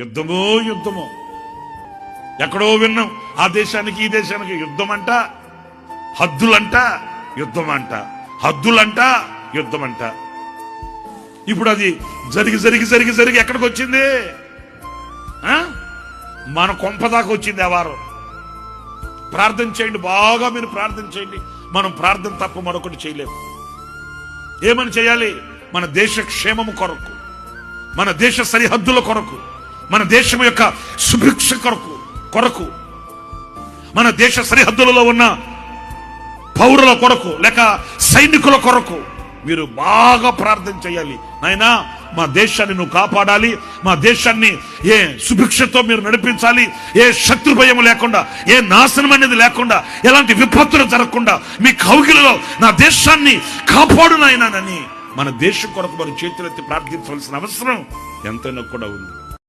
యుద్ధమో యుద్ధమో. ఎక్కడో విన్నాం, ఆ దేశానికి ఈ దేశానికి యుద్ధం అంట, హద్దులంట యుద్ధం అంట, హద్దులంట యుద్ధం అంట. ఇప్పుడు అది జరిగి జరిగి జరిగి జరిగి ఎక్కడికి వచ్చింది? మన కొంపదాకా వచ్చింది ఆ వారం. ప్రార్థన చేయండి, బాగా మీరు ప్రార్థన చేయండి. మనం ప్రార్థన తప్ప మరొకటి చేయలేము. ఏమని చేయాలి? మన దేశ క్షేమము కొరకు, మన దేశ సరిహద్దుల కొరకు, మన దేశం యొక్క సుభిక్ష కొరకు, మన దేశ సరిహద్దులలో ఉన్న పౌరుల కొరకు లేక సైనికుల కొరకు మీరు బాగా ప్రార్థన చేయాలి. నాయనా, మా దేశాన్ని నువ్వు కాపాడాలి, మా దేశాన్ని ఏ సుభిక్షతో మీరు నడిపించాలి, ఏ శత్రు భయం లేకుండా, ఏ నాశనం అనేది లేకుండా, ఎలాంటి విపత్తులు జరగకుండా మీ కౌగిలిలో నా దేశాన్ని కాపాడు నాయనానని మన దేశం కొరకు మరి చేతులెత్తి ప్రార్థించవలసిన అవసరం ఎంతైనా కూడా ఉంది.